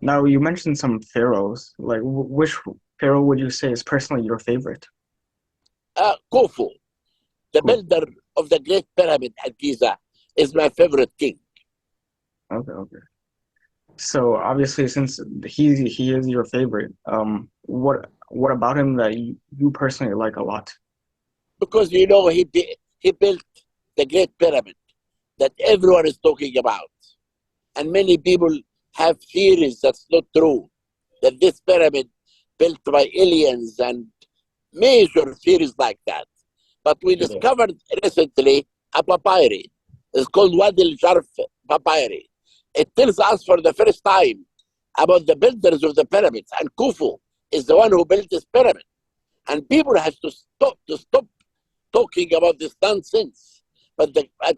Now you mentioned some pharaohs. Like, which pharaoh would you say is personally your favorite? Khufu, the Cool. builder of the Great Pyramid at Giza, is my favorite king. Okay, okay. So obviously, since he is your favorite, what about him that you personally like a lot? Because you know he built the Great Pyramid that everyone is talking about, and many people have theories that's not true. That this pyramid built by aliens and major theories like that. But we Yeah. discovered recently a papyri. It's called Wadi al-Jarf papyri. It tells us for the first time about the builders of the pyramids, and Khufu is the one who built this pyramid. And people have to stop talking about this nonsense. But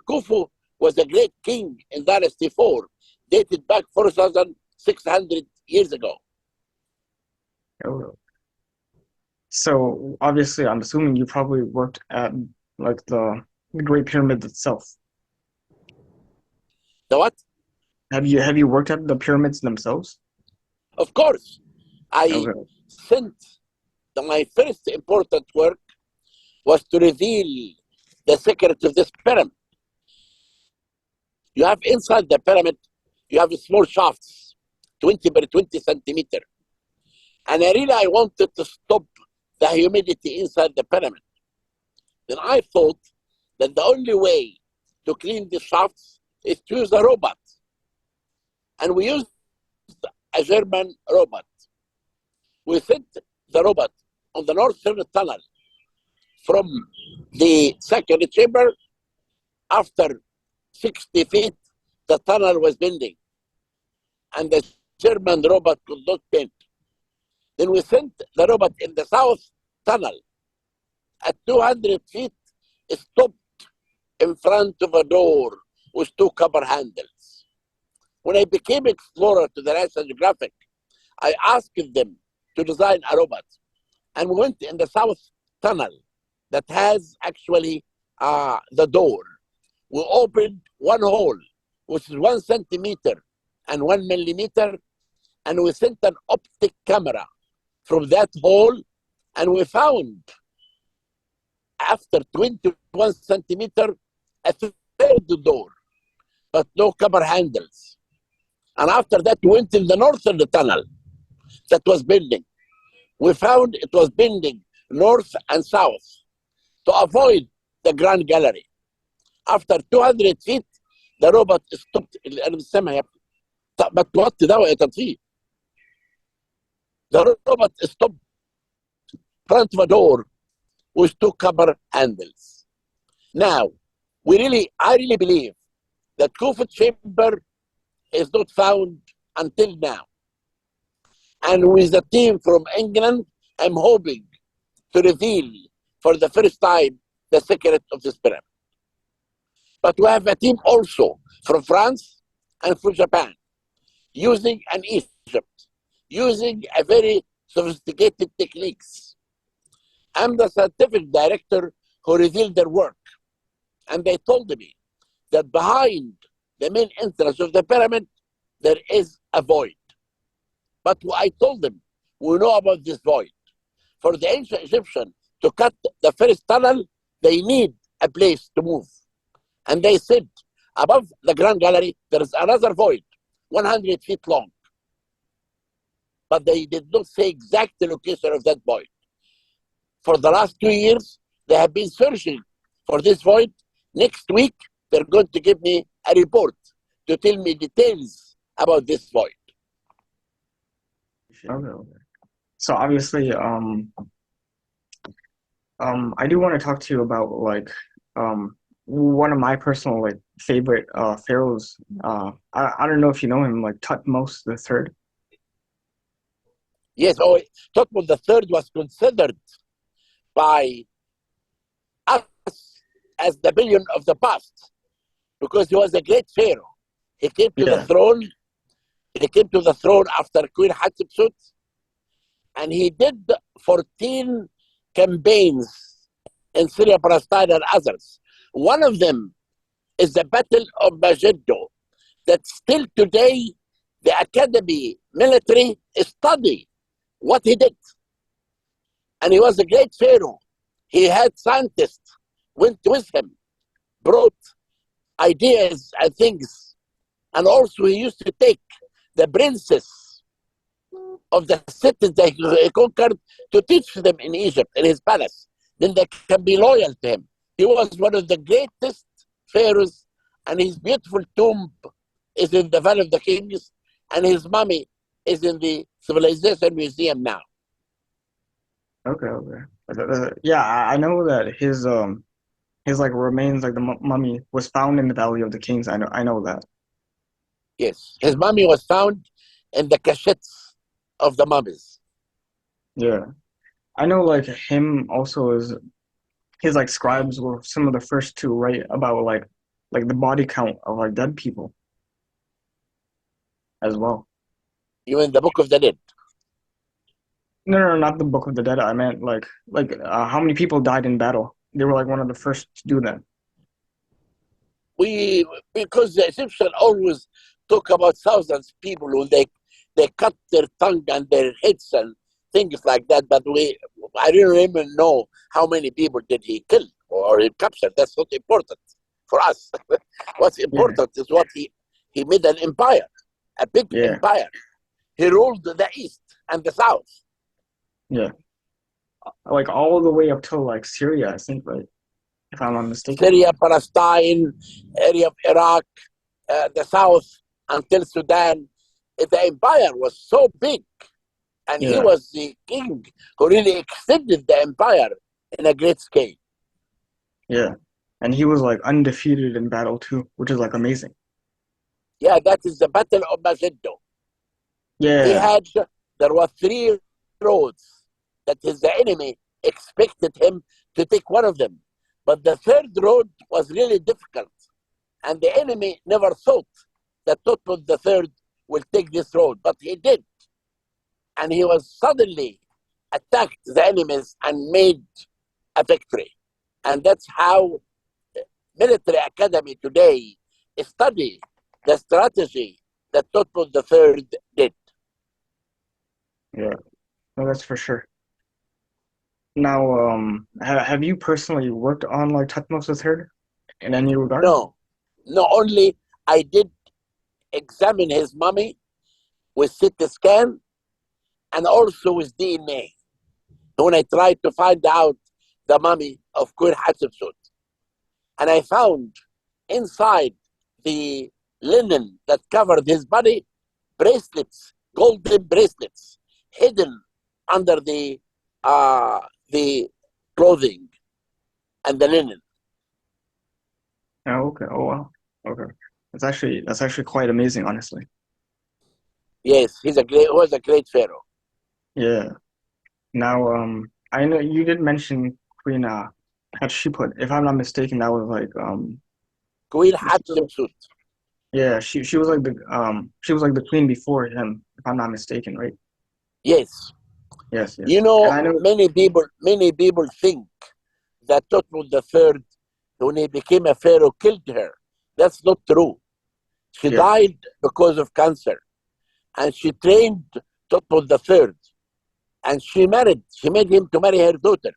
Khufu was a great king in Dynasty 4, dated back 4,600 years ago. Oh. So obviously, I'm assuming you probably worked at like the Great Pyramid itself. The what? Have you worked at the pyramids themselves? Of course, I Okay. sent my first important work was to reveal the secret of this pyramid. You have inside the pyramid, you have small shafts, 20 by 20 centimeter. And I wanted to stop the humidity inside the pyramid. Then I thought that the only way to clean the shafts is to use a robot. And we used a German robot. We sent the robot on the northern tunnel from the second chamber. After 60 feet, the tunnel was bending, and the German robot could not bend. Then we sent the robot in the south tunnel. At 200 feet, it stopped in front of a door with two copper handles. When I became explorer to the National Geographic, I asked them to design a robot. And we went in the south tunnel that has actually the door. We opened one hole, which is 1 centimeter and 1 millimeter, and we sent an optic camera from that hole, and we found after 21 centimeter a third door, but no copper handles. And after that, we went in the northern tunnel that was bending. We found it was bending north and south to avoid the Grand Gallery. After 200 feet, the robot stopped. أنا مش سامع يا ابني. طب ما توطي ده يا تطفيه. The robot stopped in front of a door with two copper handles. Now, I really believe that Khufu chamber is not found until now. And with the team from England, I'm hoping to reveal for the first time the secret of this pyramid. But we have a team also from France and from Japan, using an Egypt, using a very sophisticated techniques. I'm the scientific director who revealed their work. And they told me that behind the main entrance of the pyramid, there is a void. But I told them, we know about this void. For the ancient Egyptian to cut the first tunnel, they need a place to move. And they said, above the Grand Gallery, there is another void, 100 feet long. But they did not say exact the location of that void. For the last 2 years, they have been searching for this void. Next week, they're going to give me a report to tell me details about this void. Okay, okay. So obviously, I do want to talk to you about like one of my personal like favorite pharaohs. I don't know if you know him, like Thutmose the Third. Yes, Thutmose III was considered by us as the billion of the past because he was a great pharaoh. He came to the Yeah. throne. He came to the throne after Queen Hatshepsut, and he did 14 campaigns in Syria, Palestine, and others. One of them is the Battle of Megiddo, that still today The academy military study what he did. And he was a great pharaoh. He had scientists went with him, brought ideas and things. And also he used to take the princess of the cities that he conquered to teach them in Egypt, in his palace. Then they can be loyal to him. He was one of the greatest pharaohs, and his beautiful tomb is in the Valley of the Kings, and his mummy is in the Civilization Museum now. Okay, okay. Yeah, I know that his like remains, like the mummy, was found in the Valley of the Kings. I know that. Yes, his mummy was found in the cachettes of the mummies. Yeah, I know like him also is his like scribes were some of the first to write about like the body count of like dead people as well. You in the Book of the Dead. No, no, not the Book of the Dead. I meant like how many people died in battle. They were like one of the first to do that. We because the Egyptians always talk about thousands of people who they cut their tongue and their heads and things like that. But I didn't even know how many people did he kill or he captured. That's not important for us. What's Yeah, important is what he made an empire, a big yeah, empire. He ruled the east and the south. yeah. Like all the way up till like Syria, I think, right? If I'm not mistaken. Syria, Palestine, area of Iraq, the south until Sudan. The empire was so big, and he Yeah, was the king who really extended the empire in a great scale. yeah. And he was like undefeated in battle too, which is like amazing. Yeah, that is the Battle of Magento. He Yeah, had, there were three roads that his enemy expected him to take one of them. But the third road was really difficult. And the enemy never thought that Thutmose III will take this road, but he did. And he was suddenly attacked the enemies and made a victory. And that's how military academy today study the strategy that Thutmose III did. yeah. No, that's for sure. Now, have you personally worked on like Thutmose III in any regard? No, not only I did examine his mummy with CT scan and also with DNA when I tried to find out the mummy of Queen Hatshepsut. And I found inside the linen that covered his body bracelets, golden bracelets, hidden under the clothing and the linen. Oh, okay. Oh, wow. Okay. That's actually quite amazing, honestly. Yes, he was a great pharaoh. Yeah. Now, I know you did mention Queen Hatshepsut. If I'm not mistaken, that was like Queen she was, Hatshepsut. yeah, she was like the queen before him, if I'm not mistaken, right? Yes, Yes, you yes. And know I know, many people think that Thutmose III, when he became a pharaoh, killed her. That's not true. She yeah. died because of cancer, and she trained Thutmose III, and she married. She made him to marry her daughter.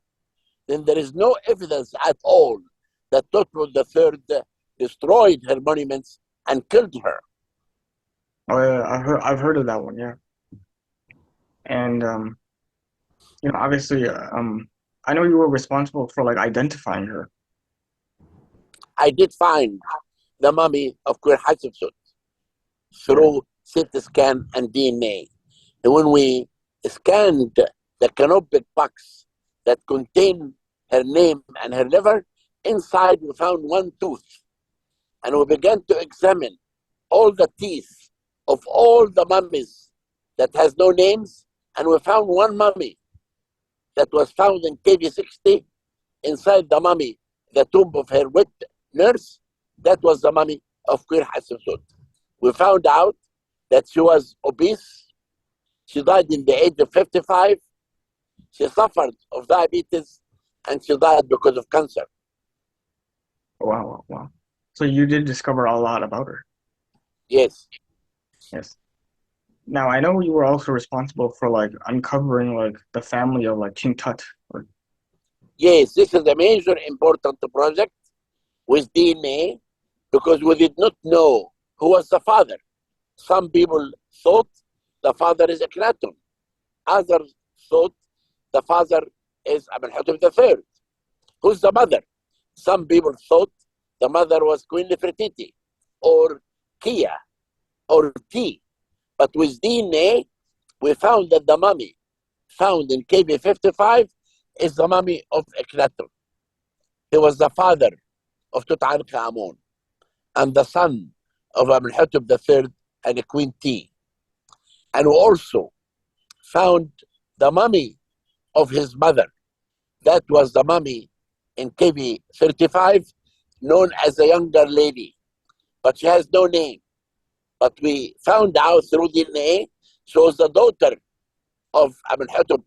Then there is no evidence at all that Thutmose III destroyed her monuments and killed her. Oh, yeah, I've heard of that one, yeah. And obviously, I know you were responsible for like identifying her. I did find the mummy of Queen Hatshepsut Yeah. through CT scan and DNA. And when we scanned the canopic box that contained her name and her liver, inside we found one tooth. And we began to examine all the teeth of all the mummies that has no names. And we found one mummy that was found in KV60 inside the mummy, the tomb of her wet nurse. That was the mummy of Queen Hatshepsut. We found out that she was obese. She died in the age of 55. She suffered of diabetes and she died because of cancer. Wow, wow, wow. So you did discover a lot about her. Yes. Yes. Now I know you were also responsible for like uncovering like the family of like King Tut. Or, Yes, this is a major important project with DNA because we did not know who was the father. Some people thought the father is Akhenaten. Others thought the father is Amenhotep III. Who's the mother? Some people thought the mother was Queen Nefertiti or Kia or T. But with DNA, we found that the mummy found in KB55 is the mummy of Akhenaten. He was the father of Tutankhamun and the son of Amenhotep III and Queen T. And we also found the mummy of his mother. That was the mummy in KB35, known as the younger lady, but she has no name. But we found out through DNA she was the daughter of Amenhotep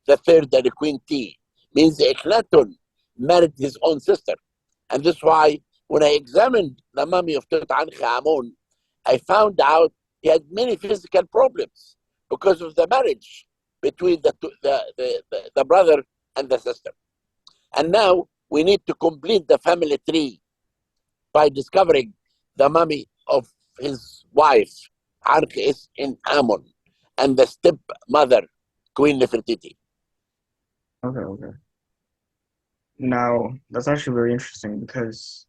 the third and Queen T. Means Akhenaten married his own sister. And that's why when I examined the mummy of Tutankhamun, I found out he had many physical problems because of the marriage between the brother and the sister. And now we need to complete the family tree by discovering the mummy of his wife, Arkis in Ammon, and the stepmother, Queen Nefertiti. okay, okay. Now that's actually very interesting because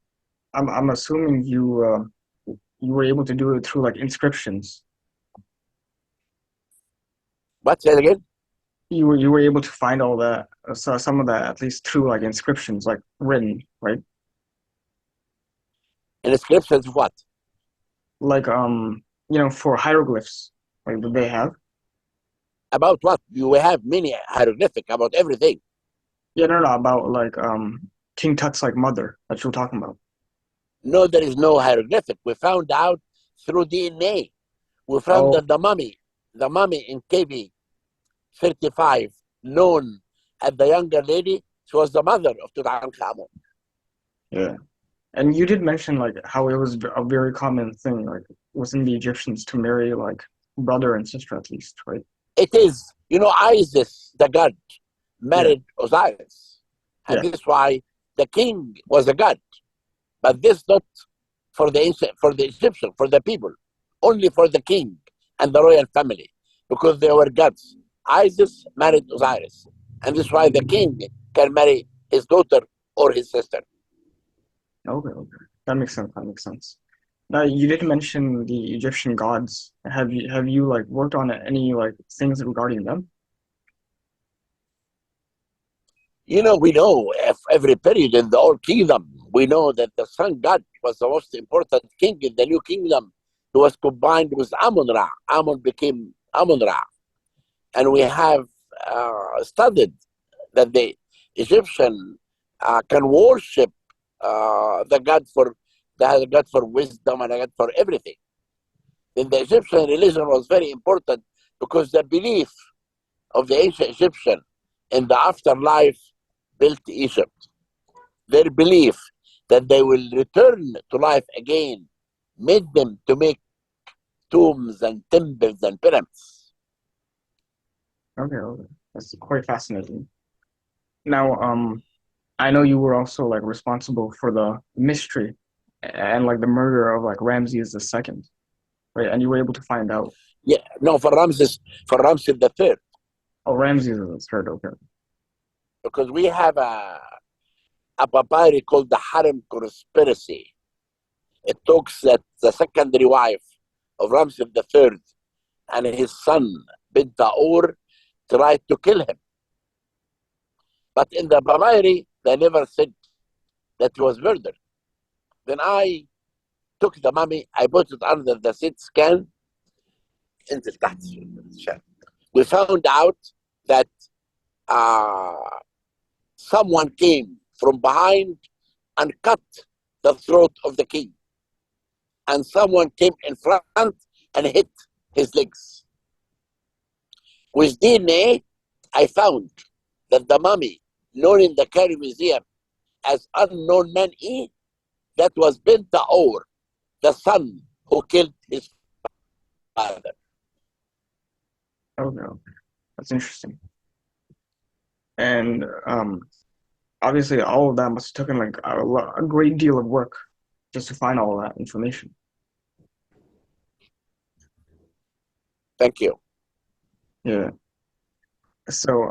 I'm assuming you were able to do it through like inscriptions. What's that again? You were able to find all that, so some of that at least through like inscriptions, like written, right? Inscriptions of what? Like for hieroglyphs, like that they have. About what? You have many hieroglyphic about everything. Yeah, no, no, about like King Tut's like mother that you were talking about. No, there is no hieroglyphic. We found out through DNA. We found Oh, that the mummy in KB 35, known as the younger lady, she was the mother of Tutankhamun. yeah. And you did mention like how it was a very common thing, like within the Egyptians to marry like brother and sister at least, right? It is, Isis, the god, Yeah, married Osiris. And yeah. this is why the king was a god. But this not for the Egyptian, for the people, only for the king and the royal family, because they were gods. Isis married Osiris, and this is why the king can marry his daughter or his sister. Okay, okay. That makes sense. That makes sense. Now you did mention the Egyptian gods. Have you like worked on any like things regarding them? We know every period in the old kingdom, we know that the sun god was the most important king in the new kingdom. He was combined with Amun Ra. Amun became Amun Ra. And we have studied that the Egyptian can worship the God for the God for wisdom and a God for everything. Then the Egyptian religion was very important because the belief of the ancient Egyptian in the afterlife built Egypt. Their belief that they will return to life again made them to make tombs and temples and pyramids. Okay, okay. That's quite fascinating. Now, I know you were also like responsible for the mystery and like the murder of like Ramses II, right? And you were able to find out. Yeah, no, for Ramses the third, Oh, Ramses is the third. Okay. because we have a papyri called the Harem Conspiracy. It talks that the secondary wife of Ramses the third and his son Bint Taur tried to kill him. But in the papyri, they never said that he was murdered. Then I took the mummy, I put it under the CT scan. انزل تحت we found out that uh, someone came from behind and cut the throat of the king, and someone came in front and hit his legs. With DNA, I found that the mummy, known in the Cairo Museum as Unknown Man E, that was Bint Taur, the son who killed his father. Okay, that's interesting. And obviously, all of that must have taken like a great deal of work just to find all that information. Thank you. Yeah. So